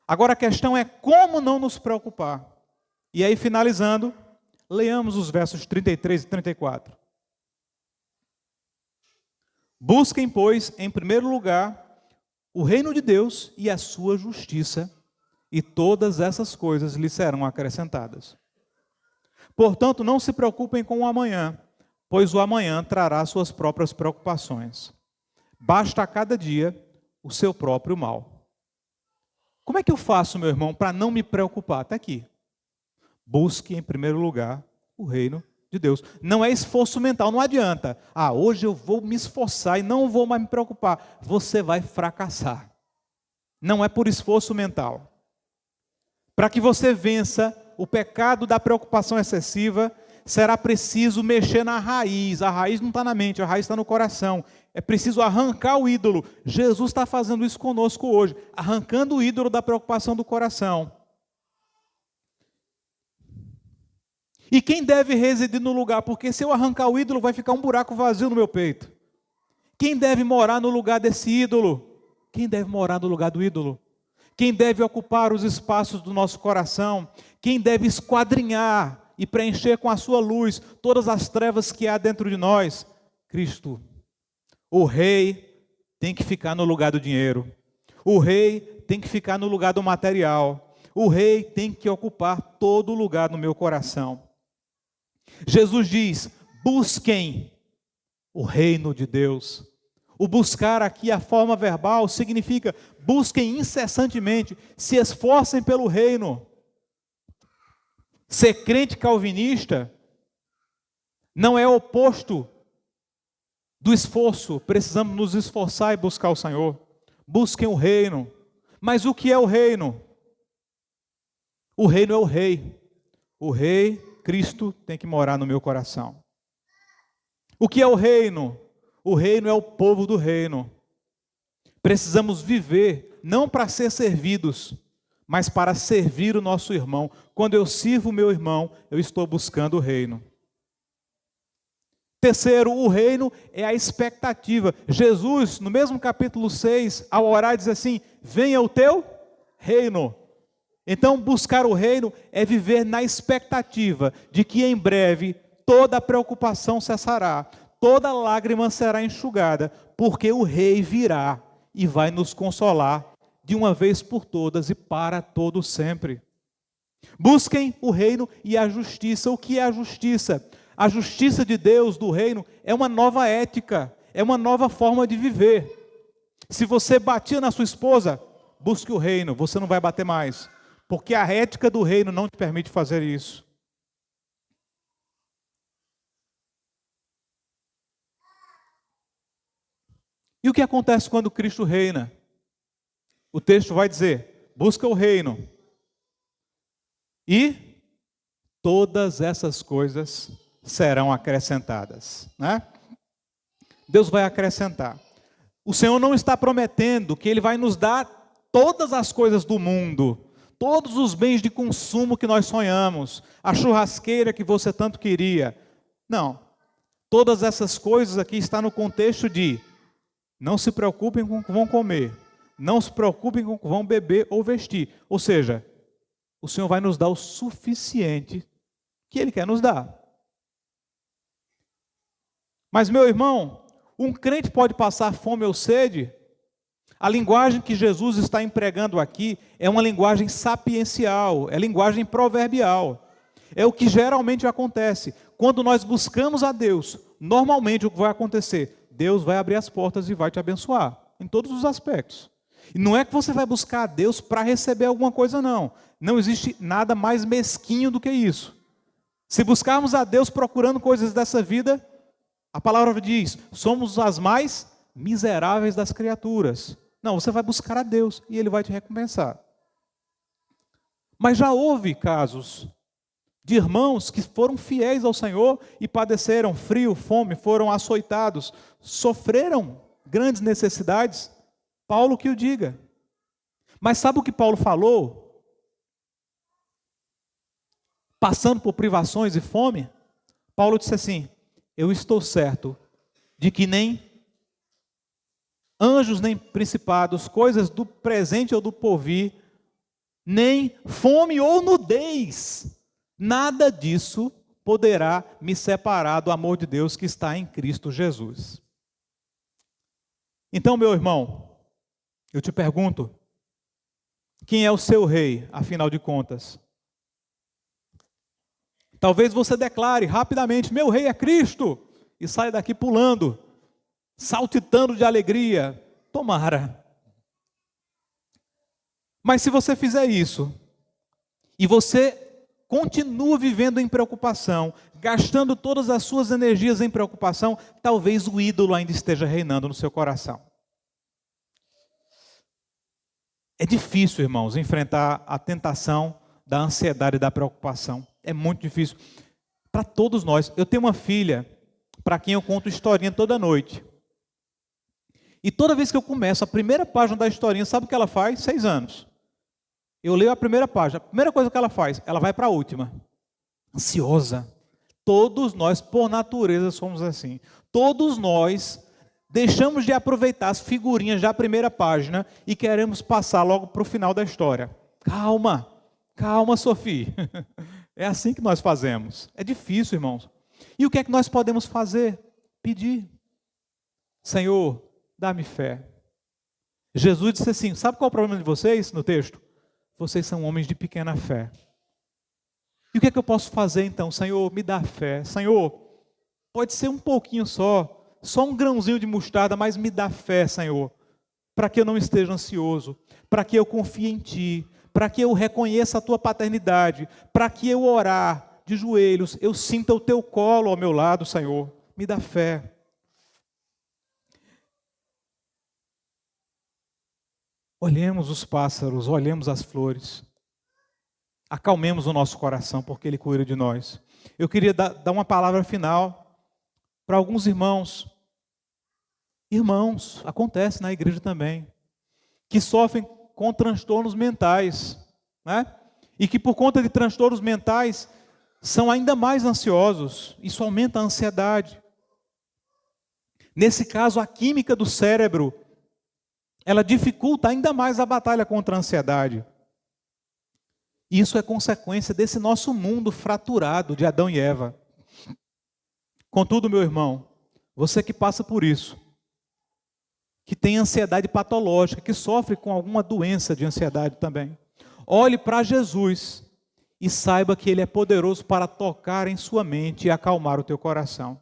Agora a questão é como não nos preocupar. E aí, finalizando, leamos os versos 33 e 34. Busquem, pois, em primeiro lugar, o reino de Deus e a sua justiça, e todas essas coisas lhe serão acrescentadas. Portanto, não se preocupem com o amanhã, pois o amanhã trará suas próprias preocupações. Basta a cada dia o seu próprio mal. Como é que eu faço, meu irmão, para não me preocupar? Está aqui. Busque em primeiro lugar o reino de Deus. Não é esforço mental, não adianta. Hoje eu vou me esforçar e não vou mais me preocupar. Você vai fracassar. Não é por esforço mental. Para que você vença o pecado da preocupação excessiva, será preciso mexer na raiz. A raiz não está na mente, a raiz está no coração. É preciso arrancar o ídolo. Jesus está fazendo isso conosco hoje, arrancando o ídolo da preocupação do coração. E quem deve residir no lugar? Porque se eu arrancar o ídolo, vai ficar um buraco vazio no meu peito. Quem deve morar no lugar desse ídolo? Quem deve morar no lugar do ídolo? Quem deve ocupar os espaços do nosso coração? Quem deve esquadrinhar e preencher com a sua luz todas as trevas que há dentro de nós? Cristo. O rei tem que ficar no lugar do dinheiro. O rei tem que ficar no lugar do material. O rei tem que ocupar todo o lugar no meu coração. Jesus diz: busquem o reino de Deus. O buscar aqui, a forma verbal, significa busquem incessantemente, se esforcem pelo reino. Ser crente calvinista não é oposto do esforço. Precisamos nos esforçar e buscar o Senhor. Busquem o reino. Mas o que é o reino? O reino é o rei. O rei, Cristo, tem que morar no meu coração. O que é o reino? O reino é o povo do reino. Precisamos viver, não para ser servidos, mas para servir o nosso irmão. Quando eu sirvo o meu irmão, eu estou buscando o reino. Terceiro, o reino é a expectativa. Jesus, no mesmo capítulo 6, ao orar, diz assim: venha o teu reino. Então, buscar o reino é viver na expectativa de que em breve toda preocupação cessará, toda lágrima será enxugada, porque o rei virá e vai nos consolar de uma vez por todas e para todo sempre. Busquem o reino e a justiça. O que é a justiça? A justiça de Deus, do reino, é uma nova ética, é uma nova forma de viver. Se você batia na sua esposa, busque o reino, você não vai bater mais, porque a ética do reino não te permite fazer isso. E o que acontece quando Cristo reina? O texto vai dizer: busca o reino. e todas essas coisas serão acrescentadas, né? Deus vai acrescentar. O Senhor não está prometendo que Ele vai nos dar todas as coisas do mundo, todos os bens de consumo que nós sonhamos, a churrasqueira que você tanto queria. Não. Todas essas coisas aqui estão no contexto de não se preocupem com o que vão comer, não se preocupem com o que vão beber ou vestir. Ou seja, o Senhor vai nos dar o suficiente que Ele quer nos dar. Mas, meu irmão, um crente pode passar fome ou sede? A linguagem que Jesus está empregando aqui é uma linguagem sapiencial, é linguagem proverbial. É o que geralmente acontece. Quando nós buscamos a Deus, normalmente o que vai acontecer? Deus vai abrir as portas e vai te abençoar, em todos os aspectos. E não é que você vai buscar a Deus para receber alguma coisa, não. Não existe nada mais mesquinho do que isso. Se buscarmos a Deus procurando coisas dessa vida, a palavra diz, somos as mais miseráveis das criaturas. Não, você vai buscar a Deus e Ele vai te recompensar. Mas já houve casos de irmãos que foram fiéis ao Senhor e padeceram frio, fome, foram açoitados, sofreram grandes necessidades. Paulo que o diga. Mas sabe o que Paulo falou? Passando por privações e fome, Paulo disse assim, eu estou certo de que nem anjos, nem principados, coisas do presente ou do porvir, nem fome ou nudez, nada disso poderá me separar do amor de Deus que está em Cristo Jesus. Então, meu irmão, eu te pergunto, quem é o seu rei, afinal de contas? Talvez você declare rapidamente, meu rei é Cristo, e saia daqui pulando, saltitando de alegria. Tomara. Mas se você fizer isso, e você continua vivendo em preocupação, gastando todas as suas energias em preocupação, talvez o ídolo ainda esteja reinando no seu coração. É difícil, irmãos, enfrentar a tentação da ansiedade e da preocupação. É muito difícil. Para todos nós. Eu tenho uma filha, para quem eu conto historinha toda noite. E toda vez que eu começo a primeira página da historinha, sabe o que ela faz? 6 anos. Eu leio a primeira página. A primeira coisa que ela faz, ela vai para a última. Ansiosa. Todos nós, por natureza, somos assim. Todos nós deixamos de aproveitar as figurinhas da primeira página e queremos passar logo para o final da história. Calma, calma, Sofia. É assim que nós fazemos. É difícil, irmãos. E o que é que nós podemos fazer? Pedir. Senhor, dá-me fé. Jesus disse assim, sabe qual é o problema de vocês no texto? Vocês são homens de pequena fé. E o que é que eu posso fazer então? Senhor, me dá fé. Senhor, pode ser um pouquinho só um grãozinho de mostarda, mas me dá fé, Senhor, para que eu não esteja ansioso, para que eu confie em Ti, para que eu reconheça a Tua paternidade, para que eu orar de joelhos, eu sinta o Teu colo ao meu lado, Senhor, me dá fé. Olhemos os pássaros, olhemos as flores, acalmemos o nosso coração, porque Ele cuida de nós. Eu queria dar uma palavra final para alguns irmãos. Irmãos, acontece na igreja também, que sofrem com transtornos mentais, né? E que por conta de transtornos mentais são ainda mais ansiosos. Isso aumenta a ansiedade. Nesse caso, a química do cérebro, ela dificulta ainda mais a batalha contra a ansiedade. Isso é consequência desse nosso mundo fraturado de Adão e Eva. Contudo, meu irmão, você que passa por isso, que tem ansiedade patológica, que sofre com alguma doença de ansiedade também, olhe para Jesus e saiba que Ele é poderoso para tocar em sua mente e acalmar o teu coração.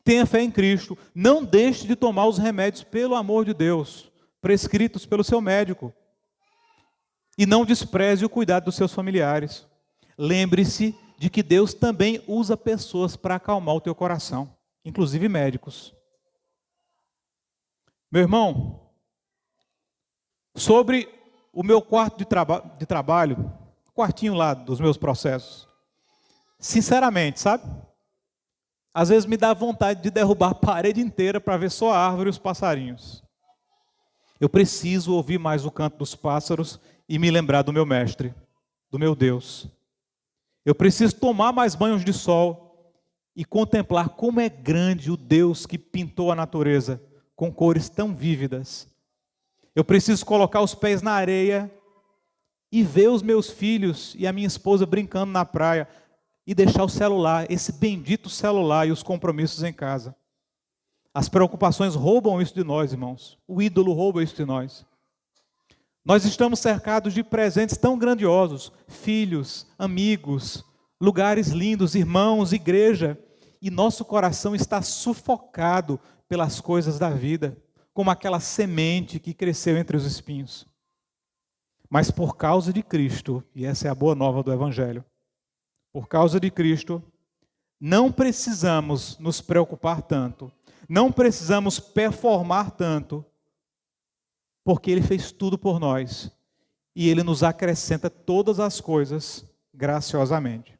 Tenha fé em Cristo, não deixe de tomar os remédios, pelo amor de Deus, prescritos pelo seu médico. E não despreze o cuidado dos seus familiares. Lembre-se de que Deus também usa pessoas para acalmar o teu coração, inclusive médicos. Meu irmão, sobre o meu quarto de trabalho, quartinho lá dos meus processos. Sinceramente, sabe? Às vezes me dá vontade de derrubar a parede inteira para ver só a árvore e os passarinhos. Eu preciso ouvir mais o canto dos pássaros e me lembrar do meu mestre, do meu Deus. Eu preciso tomar mais banhos de sol e contemplar como é grande o Deus que pintou a natureza com cores tão vívidas. Eu preciso colocar os pés na areia e ver os meus filhos e a minha esposa brincando na praia e deixar o celular, esse bendito celular e os compromissos em casa. As preocupações roubam isso de nós, irmãos. O ídolo rouba isso de nós. Nós estamos cercados de presentes tão grandiosos, filhos, amigos, lugares lindos, irmãos, igreja, e nosso coração está sufocado pelas coisas da vida, como aquela semente que cresceu entre os espinhos. Mas por causa de Cristo, e essa é a boa nova do Evangelho, por causa de Cristo, não precisamos nos preocupar tanto, não precisamos performar tanto, porque Ele fez tudo por nós, e Ele nos acrescenta todas as coisas graciosamente.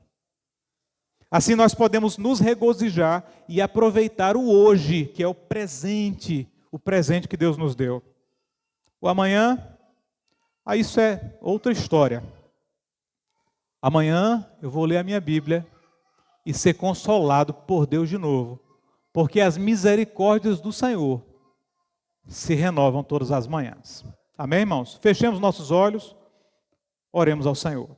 Assim nós podemos nos regozijar e aproveitar o hoje, que é o presente que Deus nos deu. O amanhã, isso é outra história. Amanhã eu vou ler a minha Bíblia e ser consolado por Deus de novo, porque as misericórdias do Senhor se renovam todas as manhãs. Amém, irmãos? Fechemos nossos olhos, oremos ao Senhor.